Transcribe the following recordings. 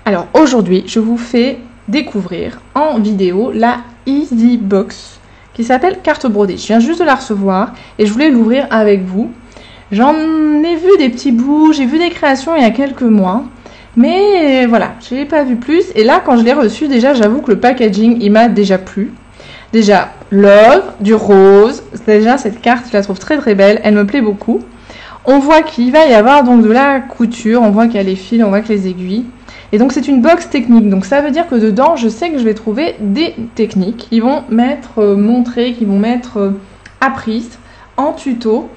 Alors aujourd'hui, je vous fais découvrir en vidéo la Easy Box qui s'appelle carte brodée. Je viens juste de la recevoir et je voulais l'ouvrir avec vous. J'en ai vu des petits bouts, j'ai vu des créations il y a quelques mois, mais voilà, je n'ai pas vu plus. Et là, quand je l'ai reçu, déjà, j'avoue que le packaging, il m'a déjà plu. Déjà, l'or, du rose, déjà cette carte, je la trouve très très belle, elle me plaît beaucoup. On voit qu'il va y avoir donc de la couture, on voit qu'il y a les fils, on voit que les aiguilles. Et donc c'est une box technique, donc ça veut dire que dedans, je sais que je vais trouver des techniques qui vont m'être montrées, qui vont m'être apprises en tuto.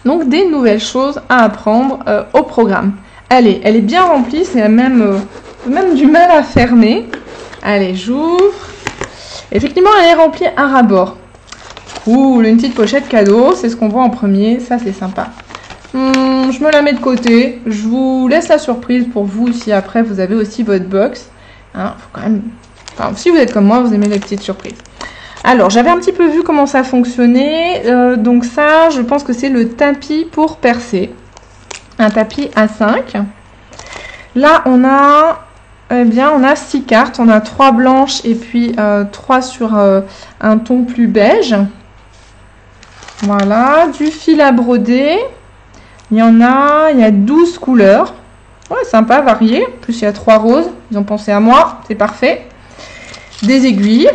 Donc des nouvelles choses à apprendre au programme. Allez, elle est bien remplie, c'est même du mal à fermer. Allez, j'ouvre. Effectivement, elle est remplie à ras-bord. Ouh, une petite pochette cadeau, c'est ce qu'on voit en premier, ça c'est sympa. Je me la mets de côté, je vous laisse la surprise pour vous si après vous avez aussi votre box. Hein, faut quand même... enfin, si vous êtes comme moi, vous aimez les petites surprises. Alors, j'avais un petit peu vu comment ça fonctionnait, donc ça, je pense que c'est le tapis pour percer. Un tapis A5. Là, on a... eh bien, on a 6 cartes, on a 3 blanches et puis 3 sur un ton plus beige. Voilà, du fil à broder. Il y a 12 couleurs. Ouais, sympa, varié. En plus, il y a 3 roses. Ils ont pensé à moi, c'est parfait. Des aiguilles.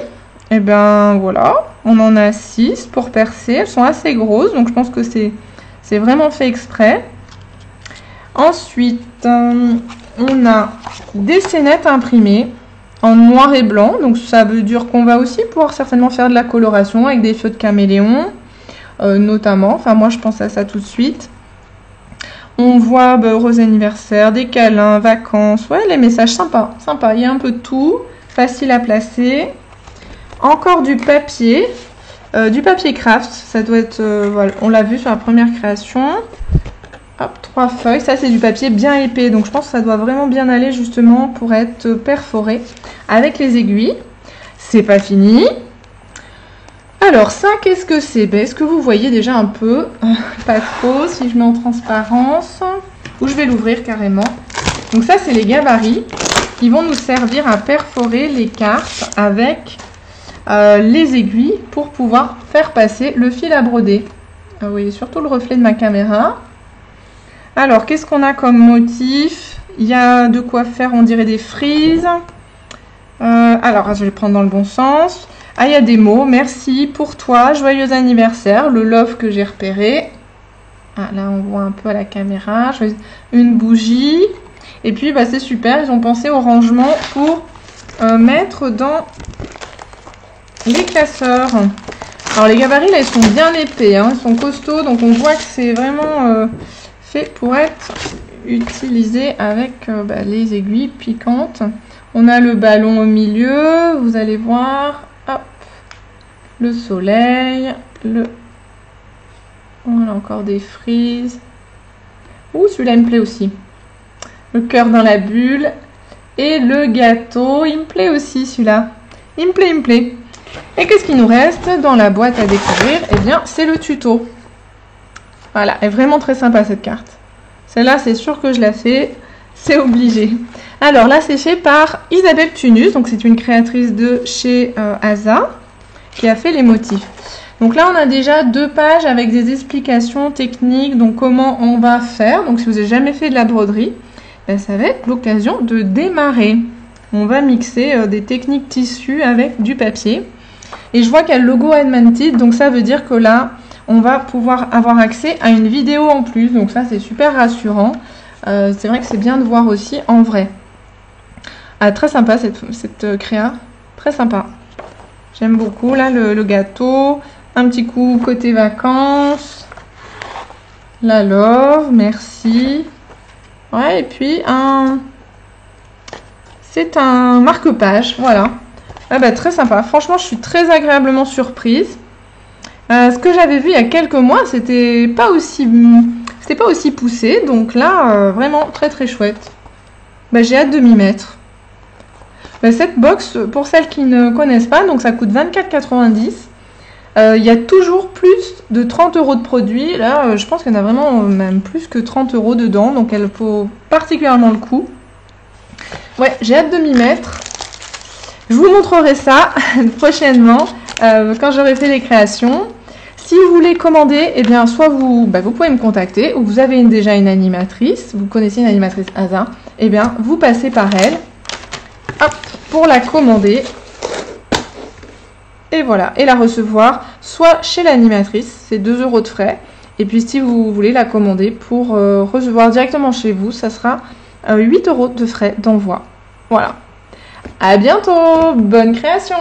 Et ben voilà, on en a 6 pour percer. Elles sont assez grosses, donc je pense que c'est vraiment fait exprès. Ensuite, on a des scénettes imprimées en noir et blanc. Donc ça veut dire qu'on va aussi pouvoir certainement faire de la coloration avec des feux de caméléon, notamment. Enfin, moi, je pense à ça tout de suite. On voit heureux anniversaire, des câlins, vacances. Ouais, les messages sympas, sympa. Il y a un peu de tout, facile à placer. Encore du papier craft. Ça doit être, voilà, on l'a vu sur la première création. Hop, 3 feuilles. Ça, c'est du papier bien épais. Donc, je pense que ça doit vraiment bien aller justement pour être perforé avec les aiguilles. C'est pas fini. Alors, ça, qu'est-ce que c'est? Ben, est-ce que vous voyez déjà un peu? Pas trop. Si je mets en transparence, ou je vais l'ouvrir carrément. Donc, ça, c'est les gabarits qui vont nous servir à perforer les cartes avec les aiguilles pour pouvoir faire passer le fil à broder. Vous voyez surtout le reflet de ma caméra. Alors, qu'est-ce qu'on a comme motif? Il y a de quoi faire, on dirait des frises. Alors, je vais prendre dans le bon sens. Ah, il y a des mots. Merci pour toi, joyeux anniversaire. Le love que j'ai repéré. Ah, là, on voit un peu à la caméra. Une bougie. Et puis, bah, c'est super. Ils ont pensé au rangement pour mettre dans les classeurs. Alors, les gabarits, là, ils sont bien épais. Hein, ils sont costauds. Donc, on voit que c'est vraiment... fait pour être utilisé avec les aiguilles piquantes. On a le ballon au milieu, vous allez voir, hop, le soleil, voilà encore des frises. Ouh, celui-là il me plaît aussi. Le cœur dans la bulle et le gâteau, il me plaît aussi celui-là. Il me plaît. Et qu'est-ce qu'il nous reste dans la boîte à découvrir? Eh bien, c'est le tuto. Voilà, elle est vraiment très sympa cette carte. Celle-là, c'est sûr que je la fais, c'est obligé. Alors là, c'est fait par Isabelle Tunus, donc c'est une créatrice de chez Asa, qui a fait les motifs. Donc là, on a déjà 2 pages avec des explications techniques, donc comment on va faire. Donc si vous n'avez jamais fait de la broderie, ben, ça va être l'occasion de démarrer. On va mixer des techniques tissus avec du papier. Et je vois qu'il y a le logo Admanted, donc ça veut dire que là, on va pouvoir avoir accès à une vidéo en plus. Donc ça, c'est super rassurant. C'est vrai que c'est bien de voir aussi en vrai. Ah, très sympa cette créa. Très sympa. J'aime beaucoup. Là, le gâteau. Un petit coup côté vacances. La love. Merci. Ouais, et puis c'est un marque-page. Voilà. Ah bah, très sympa. Franchement, je suis très agréablement surprise. Ce que j'avais vu il y a quelques mois, c'était pas aussi poussé. Donc là, vraiment très très chouette. Bah, j'ai hâte de m'y mettre. Bah, cette box, pour celles qui ne connaissent pas, donc ça coûte 24,90 €. Il y a toujours plus de 30 € de produits. Là, je pense qu'il y en a vraiment même plus que 30 € dedans. Donc elle vaut particulièrement le coup. Ouais, j'ai hâte de m'y mettre. Je vous montrerai ça prochainement quand j'aurai fait les créations. Si vous voulez commander, eh bien, soit vous pouvez me contacter, ou vous avez déjà une animatrice, vous connaissez une animatrice Aza, eh bien, vous passez par elle, hop, pour la commander. Et voilà, et la recevoir soit chez l'animatrice, c'est 2 € de frais. Et puis si vous voulez la commander pour recevoir directement chez vous, ça sera 8 € de frais d'envoi. Voilà. À bientôt, bonne création!